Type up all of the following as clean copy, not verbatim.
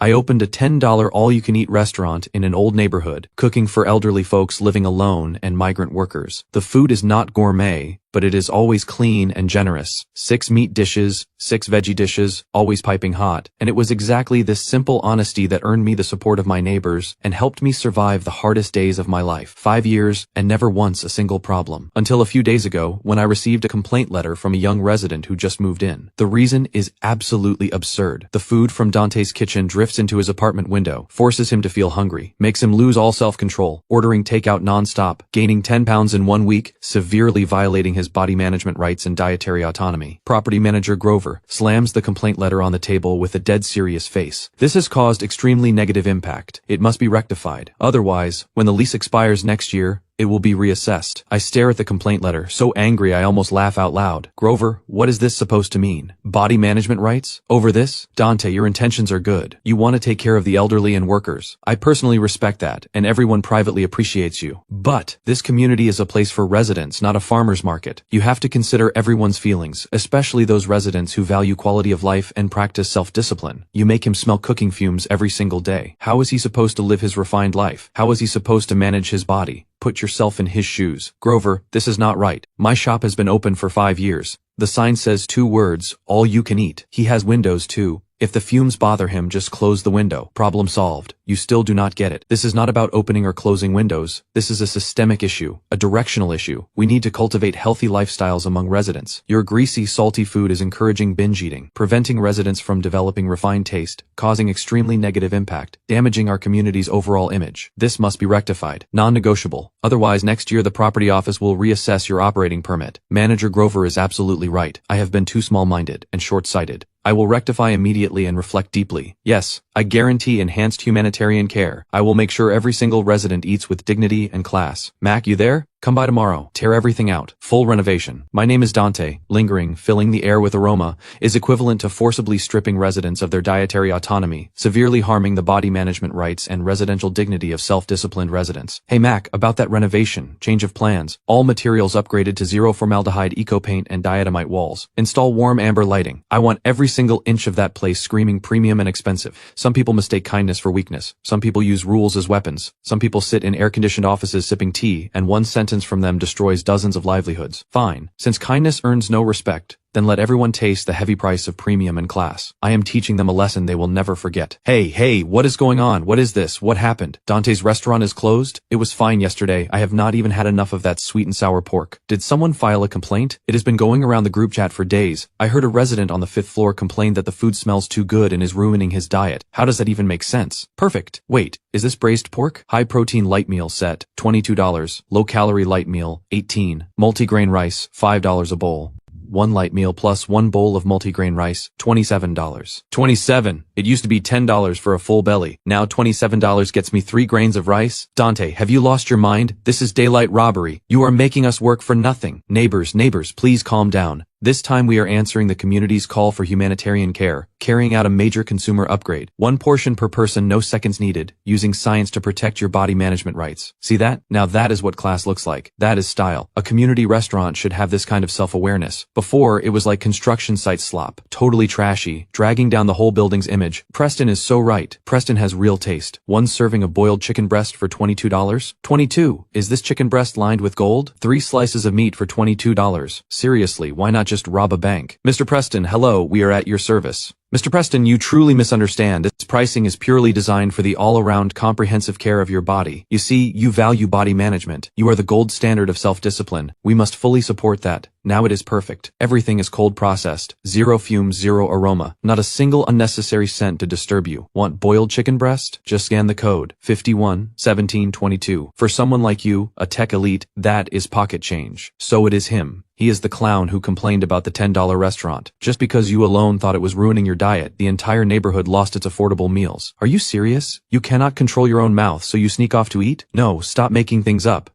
I opened a $10 all-you-can-eat restaurant in an old neighborhood, cooking for elderly folks living alone and migrant workers. The food is not gourmet, but it is always clean and generous. 6 meat dishes, 6 veggie dishes, always piping hot. And it was exactly this simple honesty that earned me the support of my neighbors and helped me survive the hardest days of my life. 5 years and never once a single problem. Until a few days ago, when I received a complaint letter from a young resident who just moved in. The reason is absolutely absurd. The food from Dante's kitchen drifts into his apartment window, forces him to feel hungry, makes him lose all self-control, ordering takeout non-stop, gaining 10 pounds in 1 week, severely violating his body management rights and dietary autonomy. Property manager Grover slams the complaint letter on the table with a dead serious face. This has caused extremely negative impact. It must be rectified. Otherwise, when the lease expires next year, it will be reassessed. I stare at the complaint letter, so angry I almost laugh out loud. Grover, what is this supposed to mean? Body management rights? Over this? Dante, your intentions are good. You want to take care of the elderly and workers. I personally respect that, and everyone privately appreciates you. But this community is a place for residents, not a farmer's market. You have to consider everyone's feelings, especially those residents who value quality of life and practice self-discipline. You make him smell cooking fumes every single day. How is he supposed to live his refined life? How is he supposed to manage his body? Put yourself in his shoes. Grover, this is not right. My shop has been open for 5 years. The sign says 2 words, all you can eat. He has windows too. If the fumes bother him, just close the window. Problem solved. You still do not get it. This is not about opening or closing windows. This is a systemic issue, a directional issue. We need to cultivate healthy lifestyles among residents. Your greasy, salty food is encouraging binge eating, preventing residents from developing refined taste, causing extremely negative impact, damaging our community's overall image. This must be rectified. Non-negotiable. Otherwise, next year the property office will reassess your operating permit. Manager Grover is absolutely right. I have been too small-minded and short-sighted. I will rectify immediately and reflect deeply. Yes, I guarantee enhanced humanitarian care. I will make sure every single resident eats with dignity and class. Mac, you there? Come by tomorrow. Tear everything out. Full renovation. My name is Dante. Lingering, filling the air with aroma, is equivalent to forcibly stripping residents of their dietary autonomy, severely harming the body management rights and residential dignity of self-disciplined residents. Hey Mac, about that renovation, change of plans. All materials upgraded to zero-formaldehyde eco-paint and diatomite walls. Install warm amber lighting. I want every single inch of that place screaming premium and expensive. Some people mistake kindness for weakness. Some people use rules as weapons. Some people sit in air-conditioned offices sipping tea, and one sentence from them destroys dozens of livelihoods. Fine. Since kindness earns no respect, then let everyone taste the heavy price of premium and class. I am teaching them a lesson they will never forget. Hey, what is going on? What is this? What happened? Dante's restaurant is closed? It was fine yesterday. I have not even had enough of that sweet and sour pork. Did someone file a complaint? It has been going around the group chat for days. I heard a resident on the 5th floor complain that the food smells too good and is ruining his diet. How does that even make sense? Perfect. Wait, is this braised pork? High protein light meal set, $22. Low calorie light meal, $18. Multigrain rice, $5 a bowl. 1 light meal plus 1 bowl of multigrain rice, $27. $27. It used to be $10 for a full belly. Now $27 gets me 3 grains of rice? Dante, have you lost your mind? This is daylight robbery. You are making us work for nothing. Neighbors, please calm down. This time we are answering the community's call for humanitarian care, carrying out a major consumer upgrade. 1 portion per person, no seconds needed, using science to protect your body management rights. See that? Now that is what class looks like. That is style. A community restaurant should have this kind of self-awareness. Before, it was like construction site slop. Totally trashy, dragging down the whole building's image. Preston is so right. Preston has real taste. 1 serving of boiled chicken breast for $22? 22. Is this chicken breast lined with gold? 3 slices of meat for $22. Seriously, why not just rob a bank? Mr. Preston, hello, we are at your service. Mr. Preston, you truly misunderstand. This pricing is purely designed for the all-around comprehensive care of your body. You see, you value body management. You are the gold standard of self-discipline. We must fully support that. Now it is perfect. Everything is cold processed. 0 fumes, 0 aroma. Not a single unnecessary scent to disturb you. Want boiled chicken breast? Just scan the code. 511722. For someone like you, a tech elite, that is pocket change. So it is him. He is the clown who complained about the $10 restaurant. Just because you alone thought it was ruining your diet, the entire neighborhood lost its affordable meals. Are you serious? You cannot control your own mouth, so you sneak off to eat? No, stop making things up.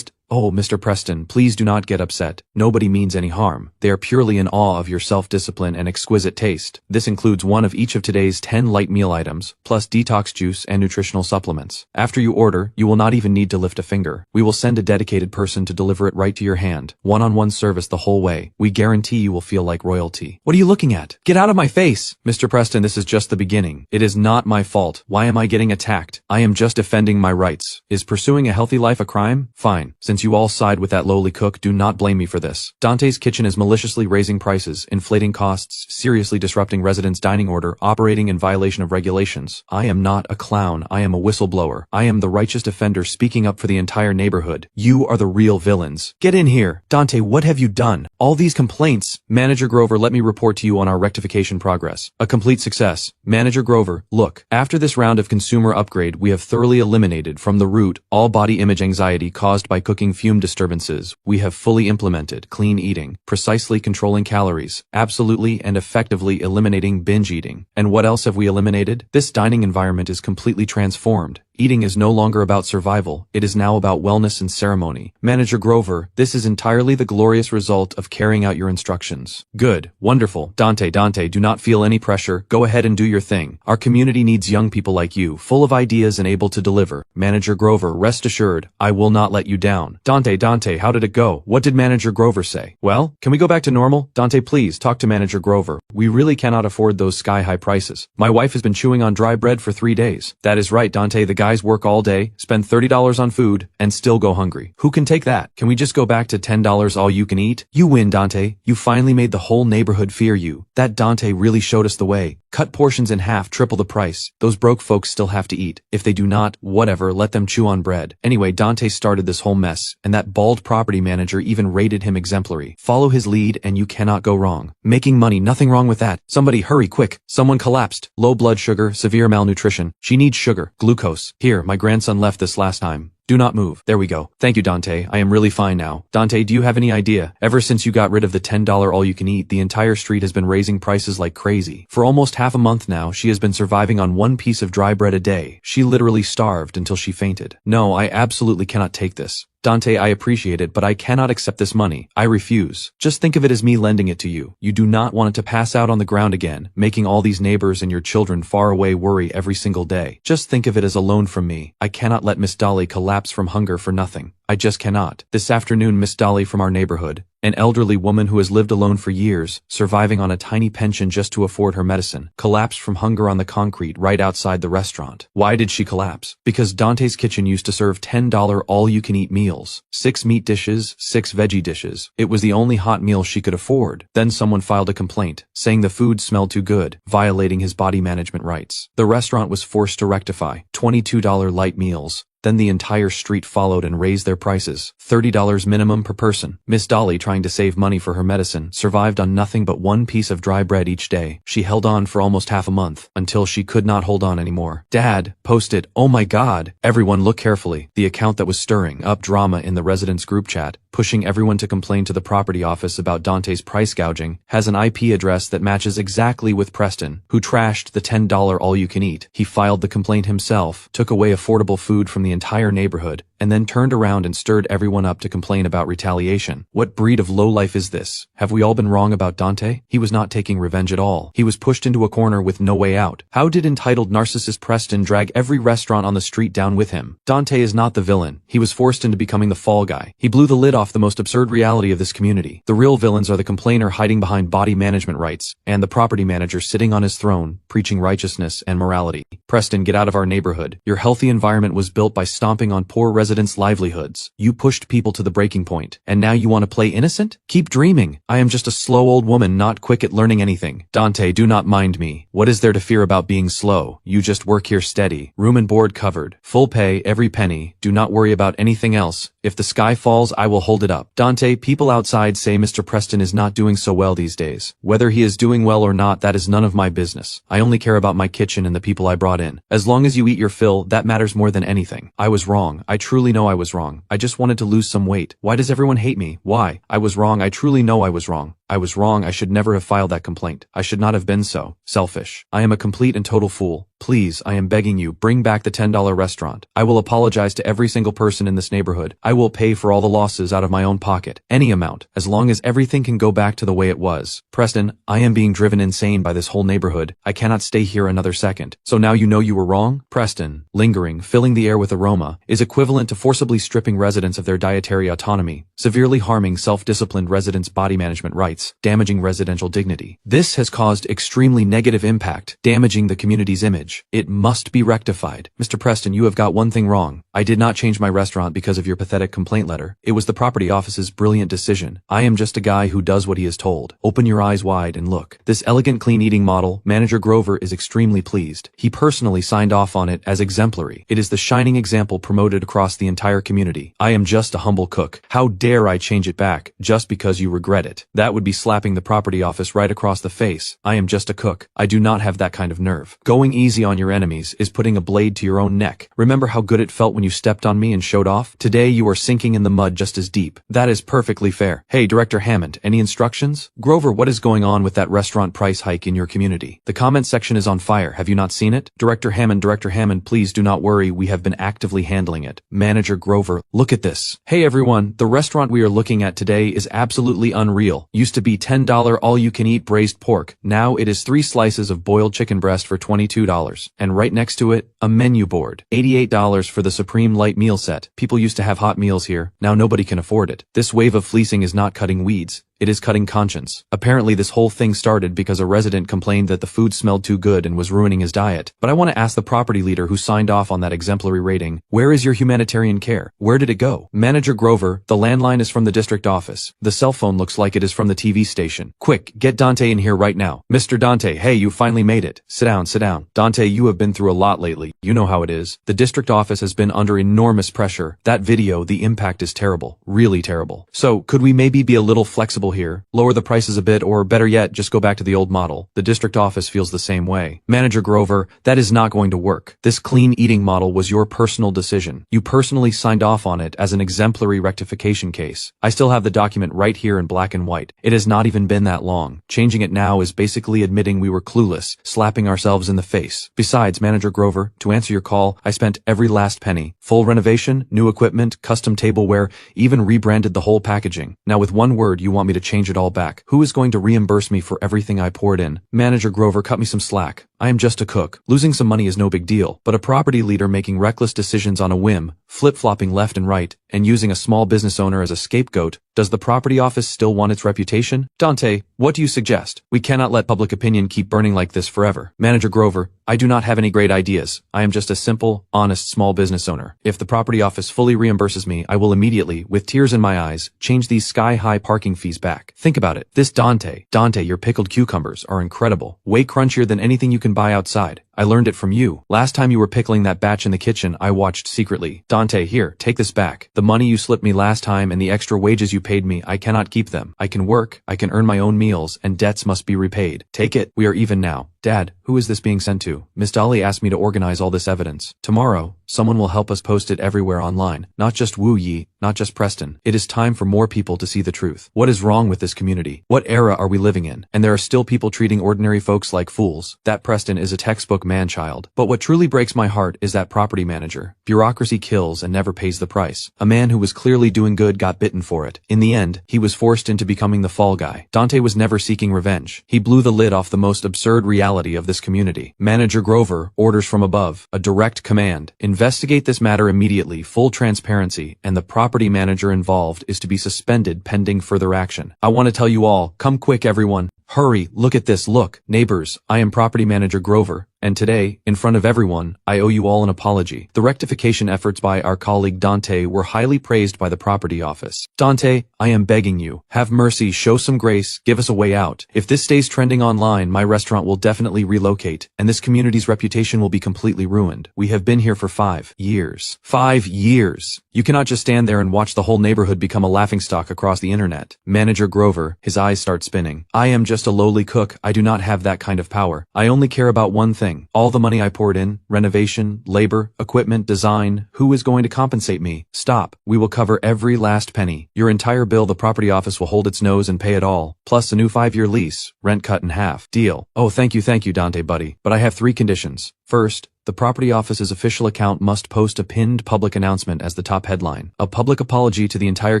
Oh, Mr. Preston, please do not get upset. Nobody means any harm. They are purely in awe of your self-discipline and exquisite taste. This includes one of each of today's 10 light meal items, plus detox juice and nutritional supplements. After you order, you will not even need to lift a finger. We will send a dedicated person to deliver it right to your hand. One-on-one service the whole way. We guarantee you will feel like royalty. What are you looking at? Get out of my face! Mr. Preston, this is just the beginning. It is not my fault. Why am I getting attacked? I am just defending my rights. Is pursuing a healthy life a crime? Fine. Since you all side with that lowly cook, do not blame me for this. Dante's Kitchen is maliciously raising prices, inflating costs, seriously disrupting residents' dining order, operating in violation of regulations. I am not a clown. I am a whistleblower. I am the righteous defender speaking up for the entire neighborhood. You are the real villains. Get in here. Dante, what have you done? All these complaints. Manager Grover, let me report to you on our rectification progress. A complete success. Manager Grover, look. After this round of consumer upgrade, we have thoroughly eliminated from the root all body image anxiety caused by cooking fume disturbances. We have fully implemented clean eating, precisely controlling calories, absolutely and effectively eliminating binge eating. And what else have we eliminated? This dining environment is completely transformed. Eating is no longer about survival, it is now about wellness and ceremony. Manager Grover, this is entirely the glorious result of carrying out your instructions. Good, wonderful. Dante, do not feel any pressure, go ahead and do your thing. Our community needs young people like you, full of ideas and able to deliver. Manager Grover, rest assured, I will not let you down. Dante, how did it go? What did Manager Grover say? Well, can we go back to normal? Dante, please, talk to Manager Grover. We really cannot afford those sky-high prices. My wife has been chewing on dry bread for 3 days. That is right, Dante, the guys work all day, spend $30 on food, and still go hungry. Who can take that? Can we just go back to $10 all you can eat? You win, Dante. You finally made the whole neighborhood fear you. That Dante really showed us the way. Cut portions in half, triple the price. Those broke folks still have to eat. If they do not, whatever, let them chew on bread. Anyway, Dante started this whole mess, and that bald property manager even rated him exemplary. Follow his lead and you cannot go wrong. Making money, nothing wrong with that. Somebody hurry, quick. Someone collapsed. Low blood sugar, severe malnutrition. She needs sugar, glucose. Here, my grandson left this last time. Do not move. There we go. Thank you, Dante. I am really fine now. Dante, do you have any idea? Ever since you got rid of the $10 all-you-can-eat, the entire street has been raising prices like crazy. For almost half a month now, she has been surviving on one piece of dry bread a day. She literally starved until she fainted. No, I absolutely cannot take this. Dante, I appreciate it, but I cannot accept this money. I refuse. Just think of it as me lending it to you. You do not want it to pass out on the ground again, making all these neighbors and your children far away worry every single day. Just think of it as a loan from me. I cannot let Miss Dolly collapse from hunger for nothing. I just cannot. This afternoon, Miss Dolly from our neighborhood, an elderly woman who has lived alone for years, surviving on a tiny pension just to afford her medicine, collapsed from hunger on the concrete right outside the restaurant. Why did she collapse? Because Dante's Kitchen used to serve $10 all-you-can-eat meals. 6 meat dishes, 6 veggie dishes. It was the only hot meal she could afford. Then someone filed a complaint, saying the food smelled too good, violating his body management rights. The restaurant was forced to rectify. $22 light meals. Then the entire street followed and raised their prices, $30 minimum per person. Miss Dolly, trying to save money for her medicine, survived on nothing but one piece of dry bread each day. She held on for almost half a month, until she could not hold on anymore. Dad, post it. Oh my God. Everyone look carefully. The account that was stirring up drama in the residents group chat, pushing everyone to complain to the property office about Dante's price gouging, has an IP address that matches exactly with Preston, who trashed the $10 all-you-can-eat. He filed the complaint himself, took away affordable food from the entire neighborhood, and then turned around and stirred everyone up to complain about retaliation. What breed of lowlife is this? Have we all been wrong about Dante? He was not taking revenge at all. He was pushed into a corner with no way out. How did entitled narcissist Preston drag every restaurant on the street down with him? Dante is not the villain. He was forced into becoming the fall guy. He blew the lid off the most absurd reality of this community. The real villains are the complainer hiding behind body management rights, and the property manager sitting on his throne, preaching righteousness and morality. Preston, get out of our neighborhood. Your healthy environment was built by stomping on poor residents' livelihoods. You pushed people to the breaking point, and now you want to play innocent? Keep dreaming. I am just a slow old woman not quick at learning anything. Dante, do not mind me. What is there to fear about being slow? You just work here steady. Room and board covered. Full pay, every penny. Do not worry about anything else. If the sky falls, I will hold it up. Dante, people outside say Mr. Preston is not doing so well these days. Whether he is doing well or not, that is none of my business. I only care about my kitchen and the people I brought in. As long as you eat your fill, that matters more than anything. I was wrong. I truly know I was wrong. I just wanted to lose some weight. Why does everyone hate me? Why? I was wrong. I truly know I was wrong. I was wrong. I should never have filed that complaint. I should not have been so selfish. I am a complete and total fool. Please, I am begging you, bring back the $10 restaurant. I will apologize to every single person in this neighborhood. I will pay for all the losses out of my own pocket. Any amount, as long as everything can go back to the way it was. Preston, I am being driven insane by this whole neighborhood. I cannot stay here another second. So now you know you were wrong? Preston, lingering, filling the air with aroma, is equivalent to forcibly stripping residents of their dietary autonomy, severely harming self-disciplined residents' body management rights, damaging residential dignity. This has caused extremely negative impact, damaging the community's image. It must be rectified. Mr. Preston, you have got one thing wrong. I did not change my restaurant because of your pathetic complaint letter. It was the property office's brilliant decision. I am just a guy who does what he is told. Open your eyes wide and look. This elegant clean eating model, Manager Grover is extremely pleased. He personally signed off on it as exemplary. It is the shining example promoted across the entire community. I am just a humble cook. How dare I change it back just because you regret it? That would be slapping the property office right across the face. I am just a cook. I do not have that kind of nerve. Going easy on your enemies is putting a blade to your own neck. Remember how good it felt when you stepped on me and showed off? Today you are sinking in the mud just as deep. That is perfectly fair. Hey, Director Hammond, any instructions? Grover, what is going on with that restaurant price hike in your community? The comment section is on fire. Have you not seen it? Director Hammond, please do not worry. We have been actively handling it. Manager Grover, look at this. Hey everyone, the restaurant we are looking at today is absolutely unreal. Used to be $10 all-you-can-eat braised pork. Now it is 3 slices of boiled chicken breast for $22. And right next to it, a menu board. $88 for the Supreme Light Meal Set. People used to have hot meals here. Now nobody can afford it. This wave of fleecing is not cutting weeds. It is cutting conscience. Apparently this whole thing started because a resident complained that the food smelled too good and was ruining his diet. But I want to ask the property leader who signed off on that exemplary rating, where is your humanitarian care? Where did it go? Manager Grover, the landline is from the district office. The cell phone looks like it is from the TV station. Quick, get Dante in here right now. Mr. Dante, hey, you finally made it. Sit down. Dante, you have been through a lot lately. You know how it is. The district office has been under enormous pressure. That video, the impact is terrible. Really terrible. So, could we maybe be a little flexible here? Lower the prices a bit, or better yet, just go back to the old model. The district office feels the same way. Manager Grover, that is not going to work. This clean eating model was your personal decision. You personally signed off on it as an exemplary rectification case. I still have the document right here in black and white. It has not even been that long. Changing it now is basically admitting we were clueless, slapping ourselves in the face. Besides, Manager Grover, to answer your call, I spent every last penny. Full renovation, new equipment, custom tableware, even rebranded the whole packaging. Now with one word, you want me to change it all back. Who is going to reimburse me for everything I poured in? Manager Grover, cut me some slack. I am just a cook. Losing some money is no big deal, but a property leader making reckless decisions on a whim, flip-flopping left and right, and using a small business owner as a scapegoat, does the property office still want its reputation? Dante, what do you suggest? We cannot let public opinion keep burning like this forever. Manager Grover, I do not have any great ideas. I am just a simple, honest small business owner. If the property office fully reimburses me, I will immediately, with tears in my eyes, change these sky-high parking fees back. Think about it. This Dante, your pickled cucumbers are incredible. Way crunchier than anything you can buy outside. I learned it from you. Last time you were pickling that batch in the kitchen, I watched secretly. Dante, here, take this back. The money you slipped me last time and the extra wages you paid me, I cannot keep them. I can work, I can earn my own meals, and debts must be repaid. Take it. We are even now. Dad, who is this being sent to? Miss Dolly asked me to organize all this evidence. Tomorrow, someone will help us post it everywhere online. Not just Wu Yi, not just Preston. It is time for more people to see the truth. What is wrong with this community? What era are we living in? And there are still people treating ordinary folks like fools. That Preston is a textbook man-child. But what truly breaks my heart is that property manager. Bureaucracy kills and never pays the price. A man who was clearly doing good got bitten for it. In the end, he was forced into becoming the fall guy. Dante was never seeking revenge. He blew the lid off the most absurd reality of this community. Manager Grover, orders from above. A direct command. Investigate this matter immediately, full transparency, and the property manager involved is to be suspended pending further action. I want to tell you all, come quick everyone. Hurry, look at this, look. Neighbors, I am property manager Grover. And today, in front of everyone, I owe you all an apology. The rectification efforts by our colleague Dante were highly praised by the property office. Dante, I am begging you, have mercy, show some grace, give us a way out. If this stays trending online, my restaurant will definitely relocate, and this community's reputation will be completely ruined. We have been here for 5 years. 5 years! You cannot just stand there and watch the whole neighborhood become a laughingstock across the internet. Manager Grover, his eyes start spinning. I am just a lowly cook, I do not have that kind of power. I only care about one thing. thing. All the money I poured in, renovation, labor, equipment, design, who is going to compensate me? Stop. We will cover every last penny. Your entire bill, the property office will hold its nose and pay it all, plus a new 5-year lease, rent cut in half. Deal. Oh, thank you, Dante buddy. But I have 3 conditions. First, the property office's official account must post a pinned public announcement as the top headline, a public apology to the entire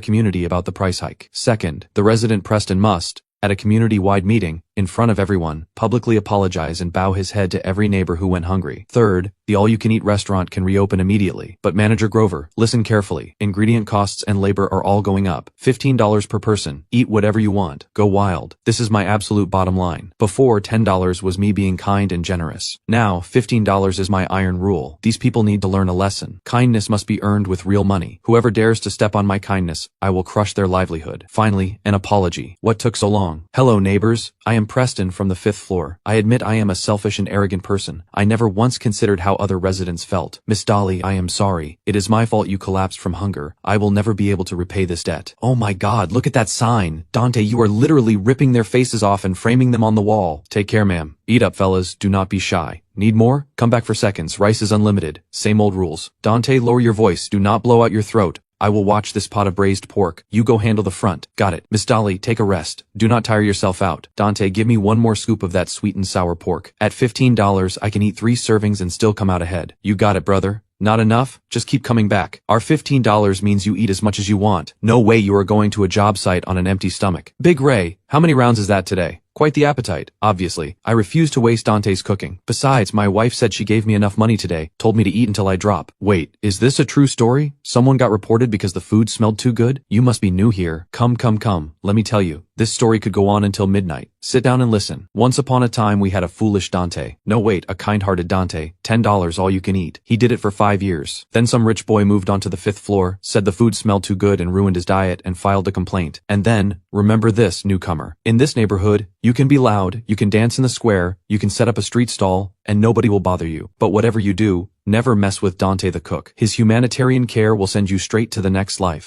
community about the price hike. Second, the resident Preston must, at a community-wide meeting, in front of everyone, publicly apologize and bow his head to every neighbor who went hungry. Third, the all-you-can-eat restaurant can reopen immediately. But Manager Grover, listen carefully. Ingredient costs and labor are all going up. $15 per person. Eat whatever you want. Go wild. This is my absolute bottom line. Before, $10 was me being kind and generous. Now, $15 is my iron rule. These people need to learn a lesson. Kindness must be earned with real money. Whoever dares to step on my kindness, I will crush their livelihood. Finally, an apology. What took so long? Hello neighbors, I am Preston from the 5th floor. I admit I am a selfish and arrogant person. I never once considered how other residents felt. Miss Dolly, I am sorry. It is my fault you collapsed from hunger. I will never be able to repay this debt. Oh my god, look at that sign. Dante, you are literally ripping their faces off and framing them on the wall. Take care, ma'am. Eat up, fellas. Do not be shy. Need more? Come back for seconds. Rice is unlimited. Same old rules. Dante, lower your voice. Do not blow out your throat. I will watch this pot of braised pork. You go handle the front. Got it. Miss Dolly, take a rest. Do not tire yourself out. Dante, give me 1 more scoop of that sweet and sour pork. At $15, I can eat 3 servings and still come out ahead. You got it, brother. Not enough? Just keep coming back. Our $15 means you eat as much as you want. No way you are going to a job site on an empty stomach. Big Ray, how many rounds is that today? Quite the appetite, obviously. I refuse to waste Dante's cooking. Besides, my wife said she gave me enough money today, told me to eat until I drop. Wait, is this a true story? Someone got reported because the food smelled too good? You must be new here. Come. Let me tell you. This story could go on until midnight. Sit down and listen. Once upon a time we had a foolish Dante. No wait, a kind-hearted Dante. $10 all you can eat. He did it for 5 years. Then some rich boy moved onto the 5th floor, said the food smelled too good and ruined his diet and filed a complaint. And then, remember this, newcomer. In this neighborhood, you can be loud, you can dance in the square, you can set up a street stall, and nobody will bother you. But whatever you do, never mess with Dante the cook. His humanitarian care will send you straight to the next life.